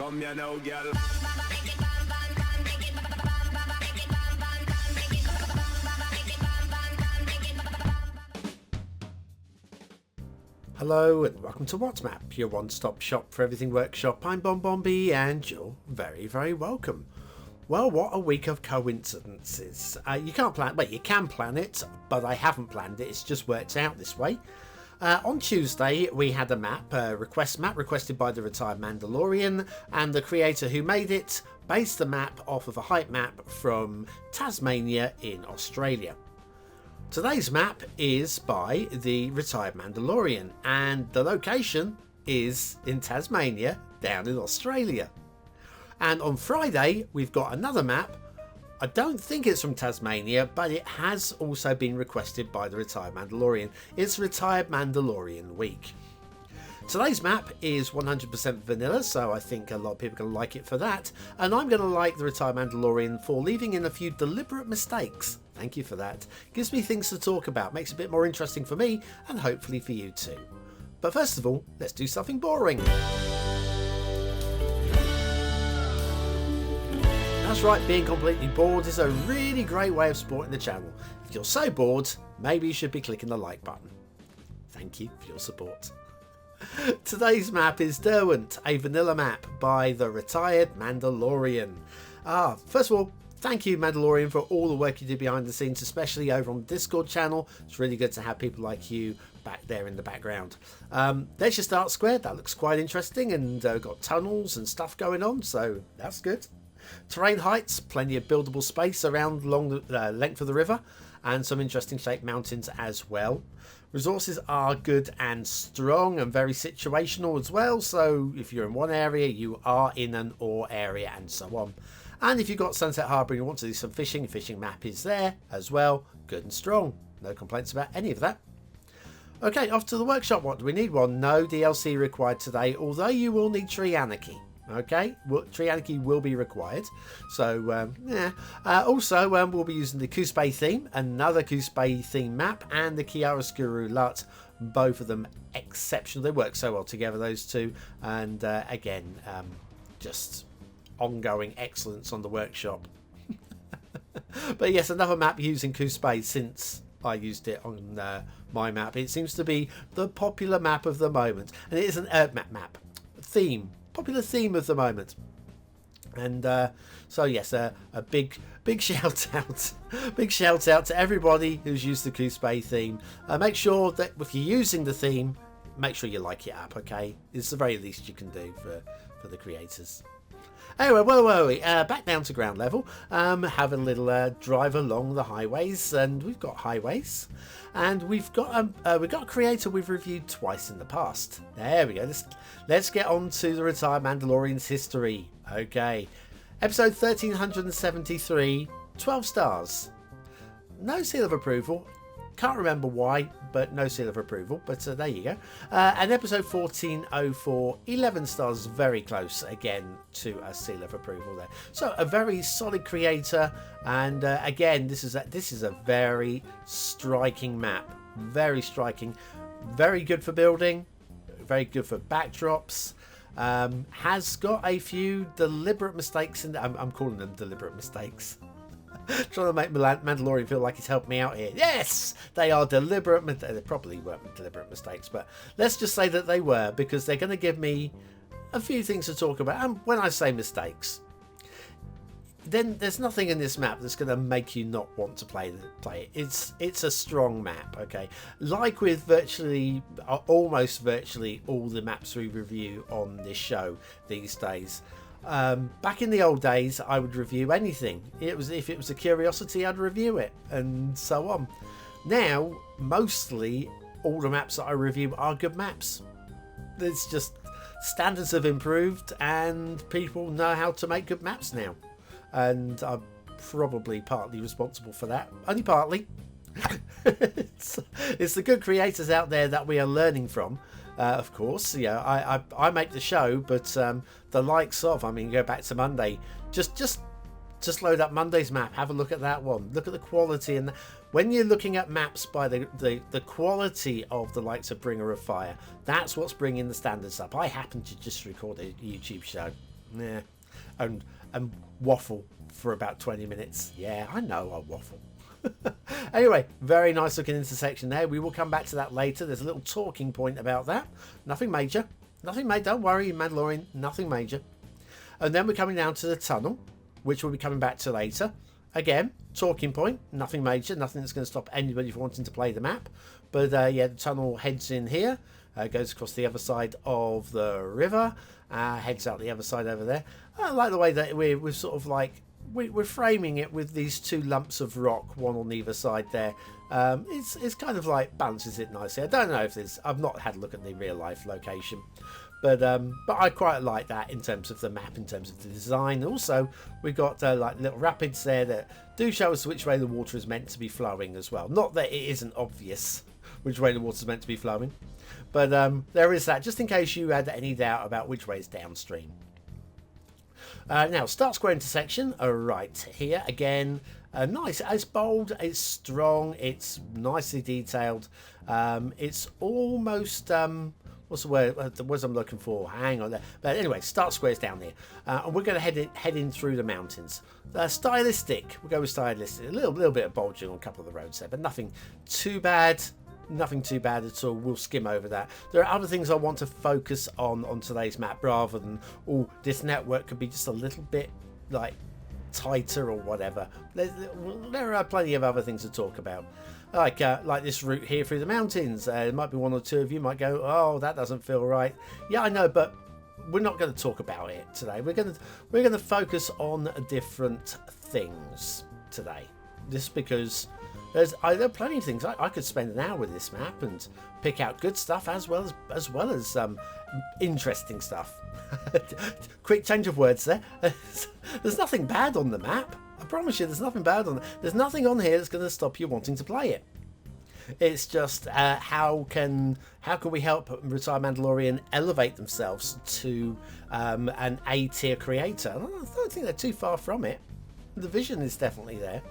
Come here now, girl. Hello and welcome to WhatsMap, your one-stop shop for everything workshop. I'm BonBonB and you're very, very welcome. Well, what a week of coincidences. You can't plan, well, you can plan it, but I haven't planned it. It's just worked out this way. On Tuesday, we had a map requested by the retired Mandalorian, and the creator who made it based the map off of a hype map from Tasmania in Australia. Today's map is by the retired Mandalorian, and the location is in Tasmania, down in Australia. And on Friday, we've got another map. I don't think it's from Tasmania, but it has also been requested by the retired Mandalorian. It's Retired Mandalorian Week. Today's map is 100% vanilla, so I think a lot of people are going to like it for that. And I'm going to like the retired Mandalorian for leaving in a few deliberate mistakes. Thank you for that. Gives me things to talk about, makes it a bit more interesting for me, and hopefully for you too. But first of all, let's do something boring. That's right, being completely bored is a really great way of supporting the channel. If you're so bored, maybe you should be clicking the like button. Thank you for your support. Today's map is Derwent, a vanilla map by the retired Mandalorian. First of all, thank you Mandalorian for all the work you do behind the scenes, especially over on the Discord channel. It's really good to have people like you back there in the background. There's your start square. That looks quite interesting, and got tunnels and stuff going on, so that's good. Terrain heights, plenty of buildable space around along the length of the river, and some interesting shaped mountains as well. Resources are good and strong and very situational as well, so if you're in one area you are in an ore area and so on. And if you've got Sunset Harbour and you want to do some fishing, fishing map is there as well, good and strong. No complaints about any of that. Okay, off to the workshop. What do we need? Well, no DLC required today, although you will need Tree Anarchy. Okay, Tree Anarchy will be required. So, also, we'll be using the Kuspe theme, another Kuspe theme map, and the Chiaroscuro LUT. Both of them exceptional. They work so well together, those two. And again, just ongoing excellence on the workshop. But yes, another map using Kuspe since I used it on my map. It seems to be the popular map of the moment. And it is an popular theme of the moment. And so yes, a big shout out to everybody who's used the Kuspe theme. Make sure that if you're using the theme, make sure you like it up. Okay, it's the very least you can do for the creators. Anyway, where were we? Back down to ground level. Have a little drive along the highways, and we've got highways, and we've got a creator we've reviewed twice in the past. There we go. Let's get on to the retired Mandalorian's history. Okay, episode 1373, 12 stars. No seal of approval. Can't remember why, but no seal of approval. But there you go. And episode 1404, 11 stars, very close again to a seal of approval there. So a very solid creator, and again, this is a very striking map. Very striking, very good for building, very good for backdrops. Has got a few deliberate mistakes in. I'm calling them deliberate mistakes. Trying to make Mandalorian feel like he's helped me out here. Yes, they are deliberate. They probably weren't deliberate mistakes, but let's just say that they were, because they're going to give me a few things to talk about. And when I say mistakes, then there's nothing in this map that's going to make you not want to play it. It's a strong map, okay? Like with almost virtually all the maps we review on this show these days. Back in the old days, I would review anything. If it was a curiosity, I'd review it, and so on. Now, mostly all the maps that I review are good maps. It's just standards have improved, and people know how to make good maps now. And I'm probably partly responsible for that. Only partly. It's the good creators out there that we are learning from. Of course, yeah, I make the show, but the likes of, go back to Monday, just load up Monday's map, have a look at that one, look at the quality, and when you're looking at maps by the quality of the likes of Bringer of Fire, that's what's bringing the standards up. I happen to just record a YouTube show. Yeah, and waffle for about 20 minutes. Yeah, I know I waffle. Anyway, very nice looking intersection there. We will come back to that later. There's a little talking point about that. Nothing major. Nothing major. Don't worry, Mandalorian. Nothing major. And then we're coming down to the tunnel, which we'll be coming back to later. Again, talking point. Nothing major. Nothing that's going to stop anybody from wanting to play the map. But yeah, the tunnel heads in here. Goes across the other side of the river. Heads out the other side over there. I like the way that we're sort of like... We're framing it with these two lumps of rock, one on either side there. It's kind of like balances it nicely. I don't know if there's... I've not had a look at the real life location. But I quite like that in terms of the map, in terms of the design. Also, we've got like little rapids there that do show us which way the water is meant to be flowing as well. Not that it isn't obvious which way the water is meant to be flowing. But there is that, just in case you had any doubt about which way is downstream. Now, start square intersection, right here again. Nice, it's bold, it's strong, it's nicely detailed. It's almost, what's the word? The words I'm looking for. Hang on there. But anyway, start square's down there, and we're going to head in through the mountains. Stylistic, we'll go with stylistic. A little bit of bulging on a couple of the roads there, but nothing too bad. Nothing too bad at all. We'll skim over that. There are other things I want to focus on today's map, rather than, oh, this network could be just a little bit like tighter or whatever. There are plenty of other things to talk about, like this route here through the mountains. There might be one or two of you might go, oh, that doesn't feel right. Yeah, I know, but we're not going to talk about it today. We're going to focus on different things today, just because there are plenty of things. I could spend an hour with this map and pick out good stuff as well as interesting stuff. Quick change of words there. There's nothing bad on the map. I promise you, there's nothing bad on it. There's nothing on here that's going to stop you wanting to play it. It's just how can we help Retired Mandalorian elevate themselves to an A-tier creator? I don't think they're too far from it. The vision is definitely there.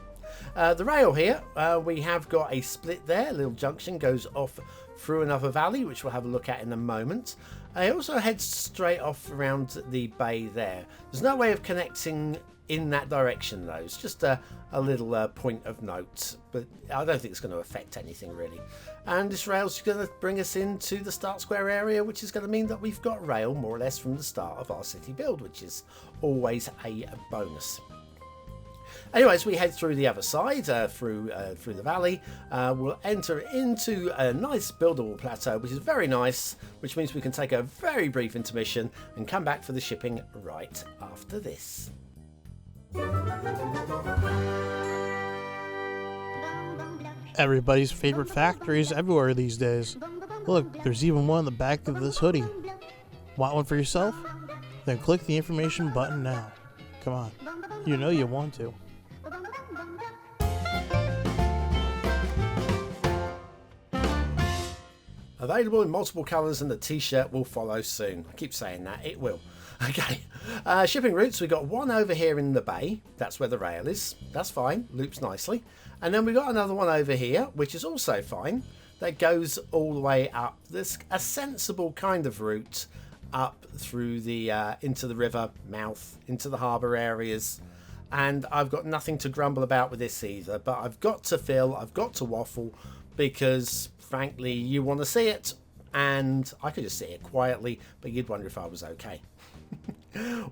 The rail here, we have got a split there. A little junction goes off through another valley, which we'll have a look at in a moment. It also heads straight off around the bay there. There's no way of connecting in that direction though. It's just a little point of note, but I don't think it's going to affect anything really. And this rail's going to bring us into the start square area, which is going to mean that we've got rail more or less from the start of our city build, which is always a bonus. Anyways, we head through the other side, through the valley. We'll enter into a nice buildable plateau, which is very nice, which means we can take a very brief intermission and come back for the shipping right after this. Everybody's favorite factories everywhere these days. Look, there's even one on the back of this hoodie. Want one for yourself? Then click the information button now. Come on, you know you want to. Available in multiple colours, and the t-shirt will follow soon. I keep saying that, it will. Okay, shipping routes, we've got one over here in the bay. That's where the rail is. That's fine, loops nicely. And then we've got another one over here, which is also fine. That goes all the way up. There's a sensible kind of route up through the into the river mouth, into the harbour areas. And I've got nothing to grumble about with this either. But I've got to fill, I've got to waffle, because frankly, you want to see it, and I could just sit here quietly, but you'd wonder if I was okay.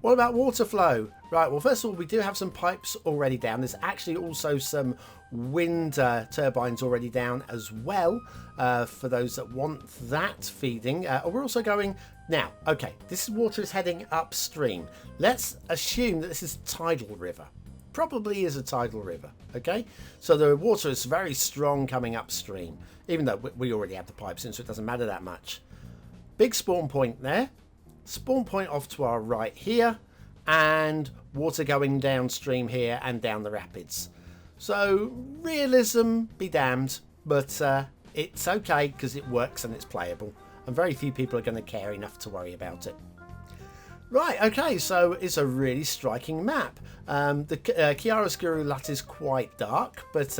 What about water flow? Right, well, first of all, we do have some pipes already down. There's actually also some wind turbines already down as well, for those that want that feeding. We're also going... Now, okay, this water is heading upstream. Let's assume that this is a tidal river. Probably is a tidal river, okay? So the water is very strong coming upstream, even though we already have the pipes in, so it doesn't matter that much. Big spawn point there. Spawn point off to our right here, and water going downstream here and down the rapids. So realism be damned, but it's okay because it works and it's playable, and very few people are going to care enough to worry about it. Right, okay, so it's a really striking map. The chiaroscuro LUT is quite dark, but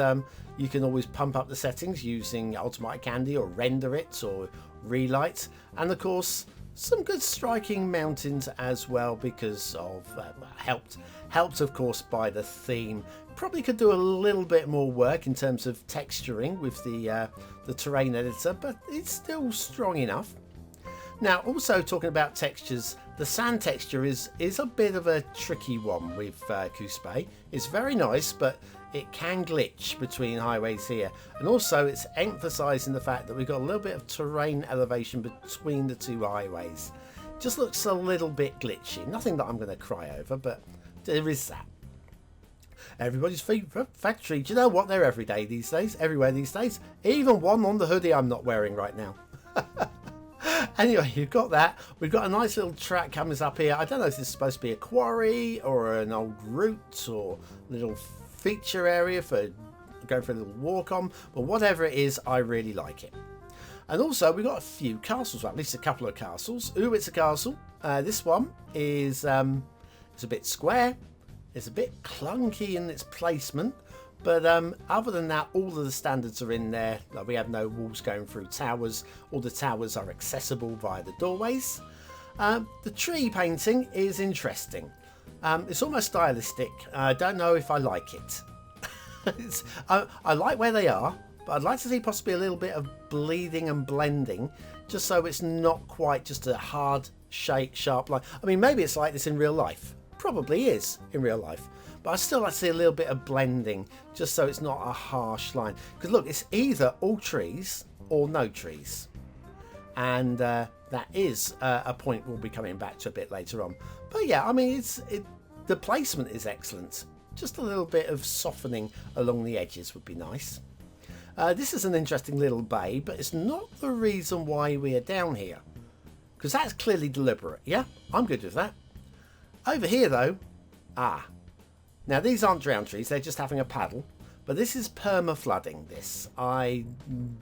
you can always pump up the settings using Ultimate Candy or render it or relight. And of course, some good striking mountains as well, because of helped of course by the theme. Probably could do a little bit more work in terms of texturing with the terrain editor, but it's still strong enough. Now, also talking about textures, the sand texture is a bit of a tricky one with Coospa. It's very nice, but it can glitch between highways here. And also it's emphasising the fact that we've got a little bit of terrain elevation between the two highways. Just looks a little bit glitchy. Nothing that I'm going to cry over, but there is that. Everybody's favourite factory. Do you know what? They're every day these days, everywhere these days. Even one on the hoodie I'm not wearing right now. Anyway, you've got that. We've got a nice little track coming up here. I don't know if this is supposed to be a quarry or an old route or a little feature area for going for a little walk on, but whatever it is, I really like it. And also we've got a few castles, or at least a couple of castles. Ooh, it's a castle. This one is it's a bit square. It's a bit clunky in its placement, but other than that, all of the standards are in there. Like, we have no walls going through towers. All the towers are accessible via the doorways. The tree painting is interesting. It's almost stylistic. I don't know if I like it. I like where they are, but I'd like to see possibly a little bit of bleeding and blending, just so it's not quite just a hard, sharp line. I mean, maybe it's like this in real life. Probably is in real life, but I still like to see a little bit of blending, just so it's not a harsh line. Because look, it's either all trees or no trees, and that is a point we'll be coming back to a bit later on. But yeah, I mean, the placement is excellent. Just a little bit of softening along the edges would be nice. This is an interesting little bay, but it's not the reason why we are down here, because that's clearly deliberate. Yeah, I'm good with that. Over here though, now these aren't drown trees, they're just having a paddle, but this is perma flooding. This, I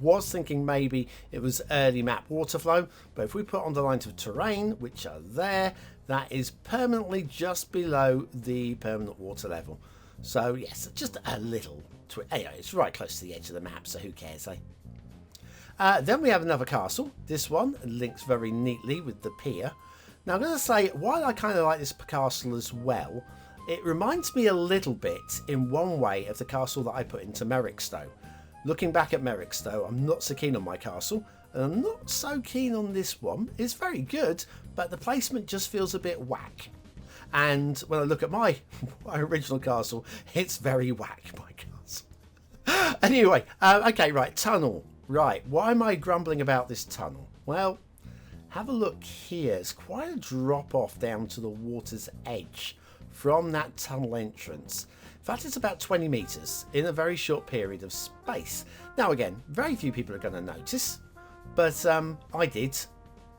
was thinking maybe it was early map water flow, but if we put on the lines of terrain, which are there, that is permanently just below the permanent water level. So yes, just a little anyway, it's right close to the edge of the map, so who cares, eh? Then we have another castle. This one links very neatly with the pier. Now I'm going to say, while I kind of like this castle as well, it reminds me a little bit in one way of the castle that I put into Merrickstowe. Looking back at Merrickstowe, I'm not so keen on my castle, and I'm not so keen on this one. It's very good, but the placement just feels a bit whack. And when I look at my original castle, it's very whack, my castle. Anyway, okay, right, tunnel. Right, why am I grumbling about this tunnel? Well, have a look here. It's quite a drop off down to the water's edge from that tunnel entrance. In fact, it's about 20 meters in a very short period of space. Now again, very few people are going to notice, but I did.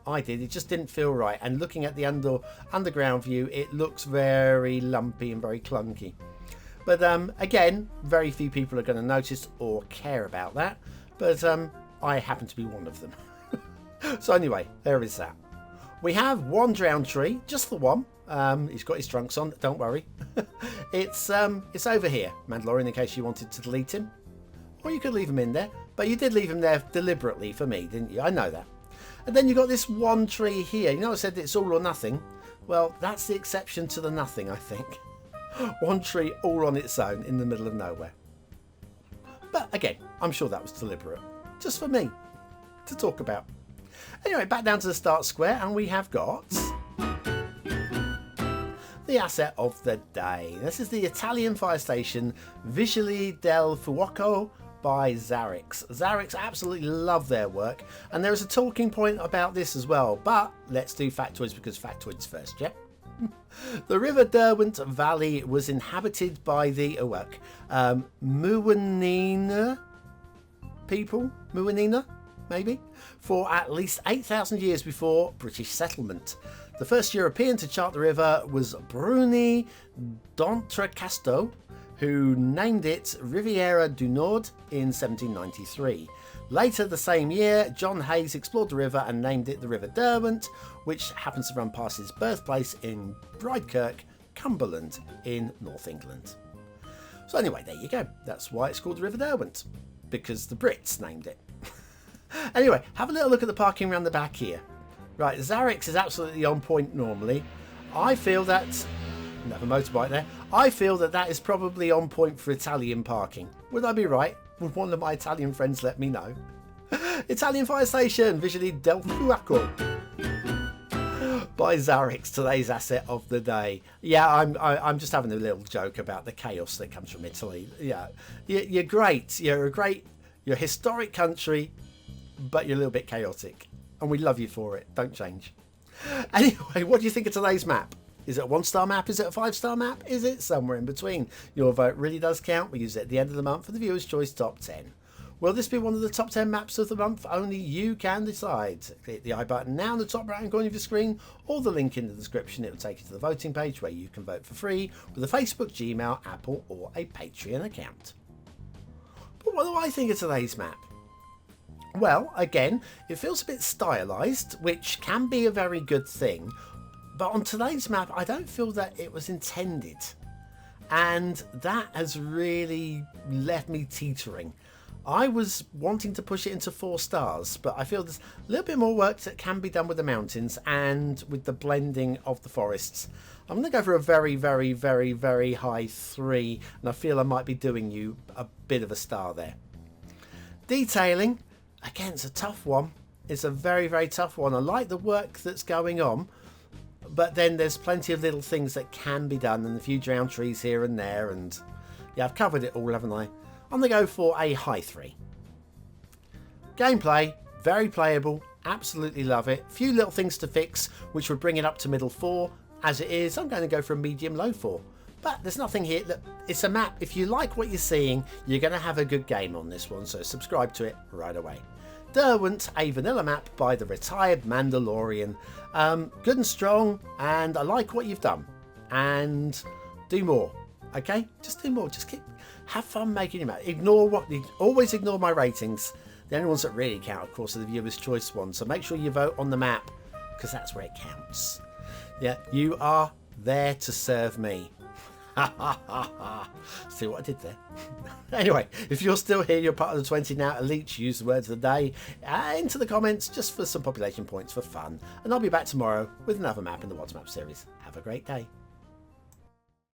It just didn't feel right. And looking at the underground view, it looks very lumpy and very clunky. But again, very few people are going to notice or care about that. But I happen to be one of them. So anyway, there is that. We have one drowned tree, just the one. He's got his trunks on, don't worry. It's over here, Mandalorian, in case you wanted to delete him. Or you could leave him in there, but you did leave him there deliberately for me, didn't you? I know that. And then you got this one tree here. You know, I said it's all or nothing. Well, that's the exception to the nothing, I think. One tree all on its own in the middle of nowhere. But again, I'm sure that was deliberate, just for me to talk about. Anyway, back down to the start square, and we have got the asset of the day. This is the Italian fire station Vigili del Fuoco by Zarrix. Zarrix absolutely love their work, and there is a talking point about this as well, but let's do factoids, because factoids first, yeah? The River Derwent Valley was inhabited by the Muanina people? Muanina? Maybe, for at least 8,000 years before British settlement. The first European to chart the river was Bruni d'Entrecasteaux, who named it Riviera du Nord in 1793. Later the same year, John Hayes explored the river and named it the River Derwent, which happens to run past his birthplace in Bridekirk, Cumberland in North England. So anyway, there you go. That's why it's called the River Derwent, because the Brits named it. Anyway, have a little look at the parking around the back here. Right, Zarrix is absolutely on point normally. I feel that... Another motorbike there. I feel that that is probably on point for Italian parking. Would I be right? Would one of my Italian friends let me know? Italian fire station, Vigili del Fuoco. By Zarrix, today's asset of the day. Yeah, I'm just having a little joke about the chaos that comes from Italy. Yeah, you're great. You're a historic country, but you're a little bit chaotic, and we love you for it. Don't change. Anyway, what do you think of today's map? Is it a 1-star map? Is it a 5-star map? Is it somewhere in between? Your vote really does count. We use it at the end of the month for the Viewer's Choice Top 10. Will this be one of the top 10 maps of the month? Only you can decide. Click the I button now in the top right hand corner of your screen, or the link in the description. It will take you to the voting page where you can vote for free with a Facebook, Gmail, Apple or a Patreon account. But what do I think of today's map? Well, again, it feels a bit stylised, which can be a very good thing. But on today's map, I don't feel that it was intended. And that has really left me teetering. I was wanting to push it into 4 stars, but I feel there's a little bit more work that can be done with the mountains and with the blending of the forests. I'm going to go for a very, very, very, very high 3, and I feel I might be doing you a bit of a star there. Detailing, again, it's a tough one. It's a very, very tough one. I like the work that's going on, but then there's plenty of little things that can be done and a few drowned trees here and there, and yeah, I've covered it all, haven't I? I'm going to go for a high 3. Gameplay, very playable, absolutely love it. Few little things to fix, which would bring it up to middle 4. As it is, I'm going to go for a medium low 4. But there's nothing here. That it's a map. If you like what you're seeing, you're going to have a good game on this one, so subscribe to it right away. Derwent, a vanilla map by the retired Mandalorian. Good and strong, and I like what you've done. And do more, okay? Just do more. Just have fun making your map. Always ignore my ratings. The only ones that really count, of course, are the Viewer's Choice ones. So make sure you vote on the map, because that's where it counts. Yeah, you are there to serve me. See what I did there? Anyway, if you're still here, you're part of the 20 now elites. Use the words of the day into the comments just for some population points for fun. And I'll be back tomorrow with another map in the What's Map series. Have a great day.